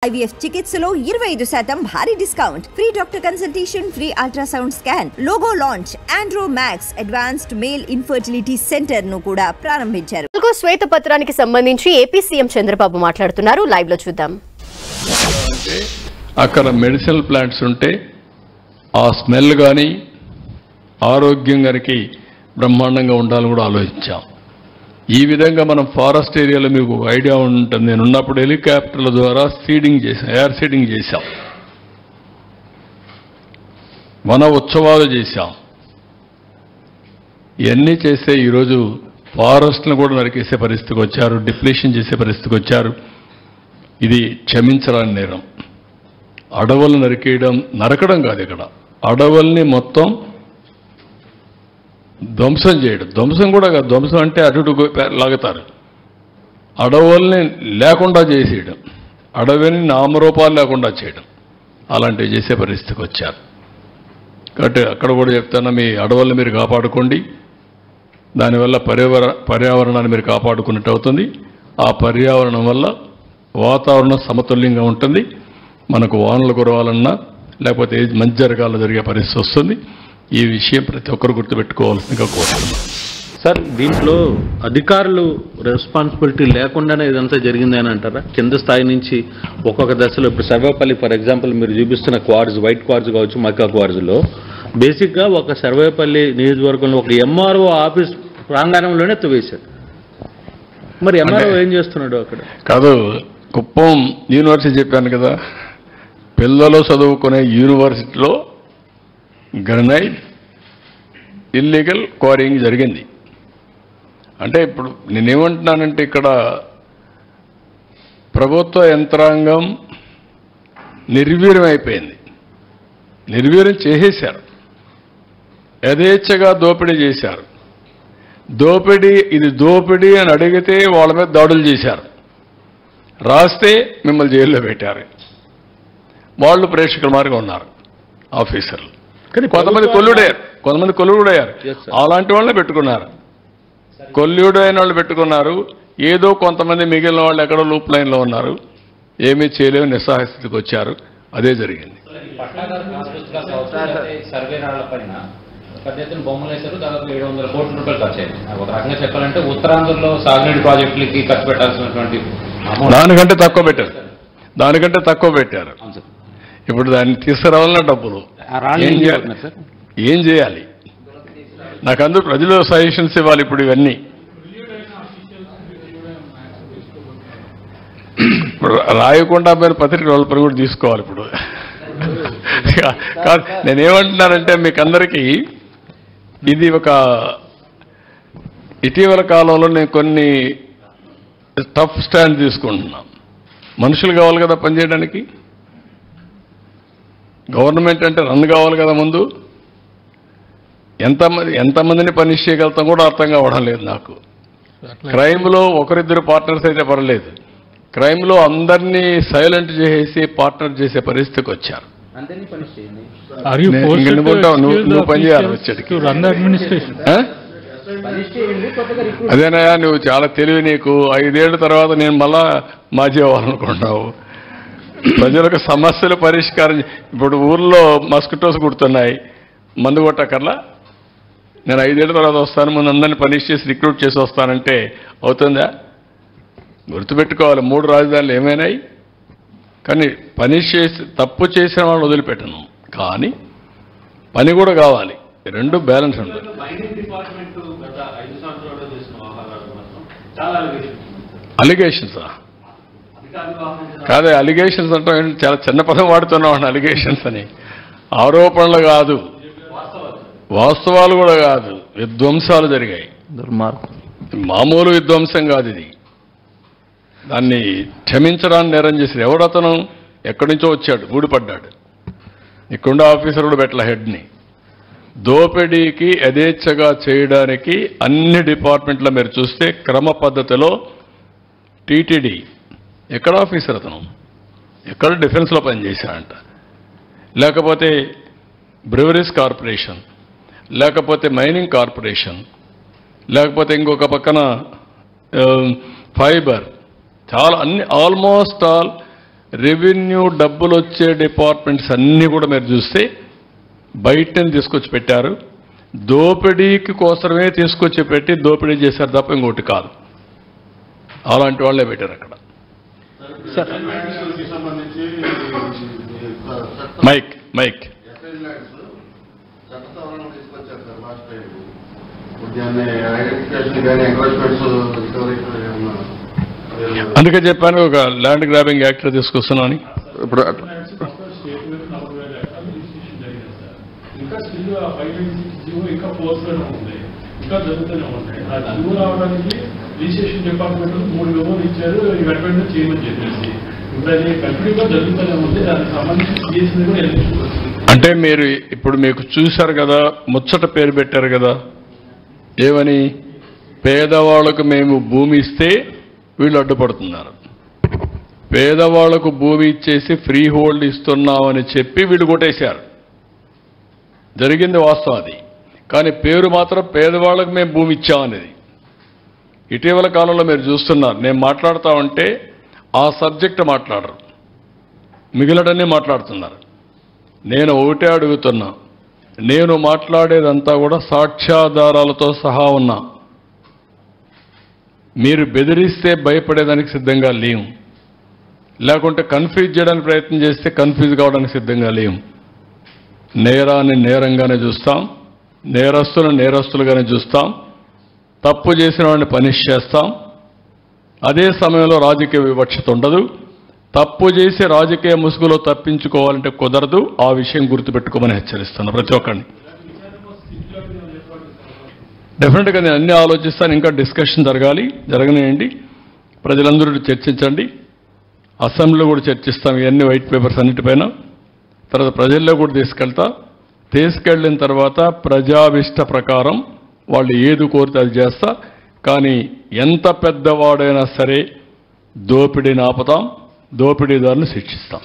IVF చికిత్సలో 25% భారీ discount, free doctor consultation, free ultrasound scan, logo launch, Andro max advanced male infertility centre ను కూడా ప్రారంభించారు. శ్వేతపత్రానికి సంబంధించి ఏపీ సీఎం చంద్రబాబు మాట్లాడుతున్నారు. లైవ్ లో చూద్దాం. అక్కడ మెడిసినల్ ప్లాంట్స్ ఉంటే ఆ స్మెల్ కానీ ఆరోగ్యం గారికి బ్రహ్మాండంగా ఉండాలని కూడా ఆలోచించాం. ఈ విధంగా మనం ఫారెస్ట్ ఏరియాలో మీకు ఐడియా ఉంటుంది. నేను ఉన్నప్పుడు హెలికాప్టర్ల ద్వారా సీడింగ్ చేశాం, ఎయిర్ సీడింగ్ చేశాం, వన ఉత్సవాలు చేశాం. ఇవన్నీ చేస్తే ఈరోజు ఫారెస్ట్ను కూడా నరికేసే పరిస్థితికి వచ్చారు, డిప్లీషన్ చేసే పరిస్థితికి వచ్చారు. ఇది క్షమించరాని నేరం. అడవులను నరకడం కాదు, ఇక్కడ అడవుల్ని మొత్తం ధ్వంసం చేయడం. ధ్వంసం కూడా కాదు, ధ్వంసం అంటే అటు లాగుతారు. అడవుల్ని లేకుండా చేసేయడం, అడవిని నామరూపాలు లేకుండా చేయడం, అలాంటివి చేసే పరిస్థితికి వచ్చారు. కాబట్టి అక్కడ కూడా చెప్తాను, మీ అడవుల్ని మీరు కాపాడుకోండి. దానివల్ల పర్యావరణాన్ని మీరు కాపాడుకున్నట్టు అవుతుంది. ఆ పర్యావరణం వల్ల వాతావరణం సమతుల్యంగా ఉంటుంది. మనకు వానలు కురవాలన్నా లేకపోతే మంచి జరగాలని జరిగే పరిస్థితి వస్తుంది. ఈ విషయం ప్రతి ఒక్కరు గుర్తుపెట్టుకోవాల్సిందిగా కోరుతున్నాం. సార్, దీంట్లో అధికారులు రెస్పాన్సిబిలిటీ లేకుండానే ఇదంతా జరిగింది అని అంటారా? కింద స్థాయి నుంచి ఒక్కొక్క దశలో, ఇప్పుడు సర్వేపల్లి ఫర్ ఎగ్జాంపుల్ మీరు చూపిస్తున్న క్వార్జ్, వైట్ క్వార్జ్ కావచ్చు, మక్కా క్వార్జ్లో బేసిక్గా ఒక సర్వేపల్లి నియోజకవర్గంలో ఒక ఎంఆర్ఓ ఆఫీస్ ప్రాంగణంలోనే తవ్వేశారు. మరి ఎంఆర్ఓ ఏం చేస్తున్నాడు అక్కడ? కాదు, కుప్పం యూనివర్సిటీ చెప్పాను కదా, పిల్లలు చదువుకునే యూనివర్సిటీలో గ్రనైట్ ఇల్లీగల్ క్వారీయింగ్ జరిగింది. అంటే ఇప్పుడు నేనేమంటున్నానంటే, ఇక్కడ ప్రభుత్వ యంత్రాంగం నిర్వీర్యం అయిపోయింది. నిర్వీర్యం చేసేశారు, యథేచ్ఛగా దోపిడీ చేశారు. ఇది దోపిడీ అని అడిగితే వాళ్ళ మీద దాడులు చేశారు, రాస్తే మిమ్మల్ని జైల్లో పెట్టారు. వాళ్ళు ప్రేక్షకుల మారిగా ఉన్నారు ఆఫీసర్లు. కానీ కొంతమంది కొల్లుడయ్యారు. అలాంటి వాళ్ళని పెట్టుకున్నారు, కొల్లుడైన వాళ్ళు పెట్టుకున్నారు. ఏదో కొంతమంది మిగిలిన వాళ్ళు ఎక్కడో లూప్ లైన్లో ఉన్నారు, ఏమీ చేయలేవు, నిస్సహాయ స్థితికి వచ్చారు. అదే జరిగింది. బొమ్మలు వేశారు, దాదాపు 700 కోట్ల రూపాయలు ఖర్చు అయింది. ఒక రకంగా చెప్పాలంటే ఉత్తరాంధ్రలో సాగునీటి ప్రాజెక్టులకి ఖర్చు పెట్టాల్సినటువంటి దానికంటే తక్కువ పెట్టారు. ఇప్పుడు దాన్ని తీసుకురావాలన్న డబ్బులు ఏం చేయాలి? నాకు అందరూ ప్రజలు సజెషన్స్ ఇవ్వాలి. ఇప్పుడు ఇవన్నీ రాయకుండా మీరు పత్రిక వాళ్ళపై కూడా తీసుకోవాలి. ఇప్పుడు కాదు, నేనేమంటున్నానంటే మీకు అందరికీ ఇది ఒక ఇటీవల కాలంలో నేను కొన్ని టఫ్ స్టాండ్ తీసుకుంటున్నాను. మనుషులు కావాలి కదా పనిచేయడానికి, గవర్నమెంట్ అంటే రన్ కావాలి కదా. ముందు ఎంతమందిని పనిష్ చేయగలుగుతాం కూడా అర్థం కావడం లేదు నాకు. క్రైమ్లో ఒకరిద్దరు పార్ట్నర్స్ అయితే పర్లేదు, క్రైమ్లో అందరినీ సైలెంట్ చేసి పార్ట్నర్ చేసే పరిస్థితికి వచ్చారు. నువ్వు పనిచేయాలి వచ్చేటికి. అదేనయ్యా, నువ్వు చాలా తెలివి. నీకు 5 ఏళ్ల తర్వాత నేను మళ్ళా మాజీ అవ్వాలనుకుంటున్నావు. ప్రజలకు సమస్యలు పరిష్కారం. ఇప్పుడు ఊర్లో మస్కిటోస్ కుడుతున్నాయి, మందు కొట్టకర్లా. నేను 5 ఏళ్ల తర్వాత వస్తాను, ముందు అందరినీ పనిష్ చేసి రిక్రూట్ చేసి వస్తానంటే అవుతుందా? గుర్తుపెట్టుకోవాలి, 3 రాజధానులు ఏమైనాయి. కానీ పనిష్ చేసి తప్పు చేసిన వాళ్ళు వదిలిపెట్టను, కానీ పని కూడా కావాలి. రెండు బ్యాలెన్స్ ఉంటుంది. అలిగేషన్సా? కాదే, అలిగేషన్స్ అంటే చాలా చిన్న పదం వాడుతున్నాం. అలిగేషన్స్ అని ఆరోపణలు కాదు, వాస్తవాలు కూడా కాదు. విధ్వంసాలు జరిగాయి, మామూలు విధ్వంసం కాదు ఇది. దాన్ని క్షమించడాన్ని నేరం చేశారు. ఎవడతను ఎక్కడి నుంచో వచ్చాడు, ఊడిపడ్డాడు. ఇక్కడుండే ఆఫీసర్ కూడా పెట్టల హెడ్ని. దోపిడీకి యథేచ్ఛగా చేయడానికి అన్ని డిపార్ట్మెంట్లో మీరు చూస్తే క్రమ పద్ధతిలో టీటీడీ ఎక్కడ ఆఫీసర్ అతను, ఎక్కడ డిఫెన్స్లో పనిచేశాడంట, లేకపోతే బ్రివరీస్ కార్పొరేషన్, లేకపోతే మైనింగ్ కార్పొరేషన్, లేకపోతే ఇంకొక పక్కన ఫైబర్, చాలా అన్ని ఆల్మోస్ట్ ఆల్ రెవెన్యూ డబ్బులు వచ్చే డిపార్ట్మెంట్స్ అన్నీ కూడా మీరు చూస్తే బయటని తీసుకొచ్చి పెట్టారు. దోపిడీకి కోసమే తీసుకొచ్చి పెట్టి దోపిడీ చేశారు తప్ప ఇంకోటి కాదు. అలాంటి వాళ్ళే పెట్టారు అక్కడ. మైక్ మైక్ అందుకే చెప్పాను ఒక ల్యాండ్ గ్రాబింగ్ యాక్ట్ తీసుకొస్తున్నాను. ఇప్పుడు ఇంకా ఫోర్స్గానే ఉంది, ఇంకా జరుగుతూనే ఉన్నాయి. ఆ జీవో రావడానికి రిజిస్ట్రేషన్ డిపార్ట్మెంట్ 3 మెమోలు ఇచ్చారు, వెంటనే చేయమని చెప్పేసి ఇప్పుడు అది కంటిన్యూగా జరుగుతూనే ఉంది. దానికి సంబంధించి సిఎస్ని కూడా ఎలక్షన్ వచ్చింది. అంటే మీరు ఇప్పుడు మీకు చూశారు కదా, ముచ్చట పేరు పెట్టారు కదా, ఏమని? పేదవాళ్లకు మేము భూమి ఇస్తే వీళ్ళు అడ్డుపడుతున్నారు, పేదవాళ్లకు భూమి ఇచ్చేసి ఫ్రీ హోల్డ్ ఇస్తున్నామని చెప్పి వీళ్ళు కొట్టేశారు. జరిగింది వాస్తవం అది. కానీ పేరు మాత్రం పేదవాళ్ళకు మేము భూమి ఇచ్చామనేది. ఇటీవల కాలంలో మీరు చూస్తున్నారు, నేను మాట్లాడుతూ ఉంటే ఆ సబ్జెక్ట్ మాట్లాడరు, మిగిలినన్నీ మాట్లాడుతున్నారు. నేను ఒకటే అడుగుతున్నా, నేను మాట్లాడేదంతా కూడా సాక్ష్యాధారాలతో సహా ఉన్నా. మీరు బెదిరిస్తే భయపడేదానికి సిద్ధంగా లేము, లేకుంటే కన్ఫ్యూజ్ చేయడానికి ప్రయత్నం చేస్తే కన్ఫ్యూజ్ కావడానికి సిద్ధంగా లేము. నేరాన్ని నేరంగానే చూస్తాం, నేరస్తులను నేరస్తులుగానే చూస్తాం, తప్పు చేసిన వాడిని పనిష్ చేస్తాం. అదే సమయంలో రాజకీయ వివక్షత ఉండదు. తప్పు చేసి రాజకీయ ముసుగులో తప్పించుకోవాలంటే కుదరదు. ఆ విషయం గుర్తుపెట్టుకోమని హెచ్చరిస్తాను ప్రతి ఒక్కరిని. డెఫినెట్గా నేను అన్ని ఆలోచిస్తాను. ఇంకా డిస్కషన్ జరగనియండి, ప్రజలందరూ చర్చించండి. అసెంబ్లీలో కూడా చర్చిస్తాం ఇవన్నీ వైట్ పేపర్స్ అన్నిటిపైన. తర్వాత ప్రజల్లో కూడా తీసుకెళ్ళిన తర్వాత ప్రజావిష్ట ప్రకారం వాళ్ళు ఏది కోరితే అది చేస్తా. కానీ ఎంత పెద్దవాడైనా సరే దోపిడీని ఆపుతాం, దోపిడీదారుని శిక్షిస్తాం.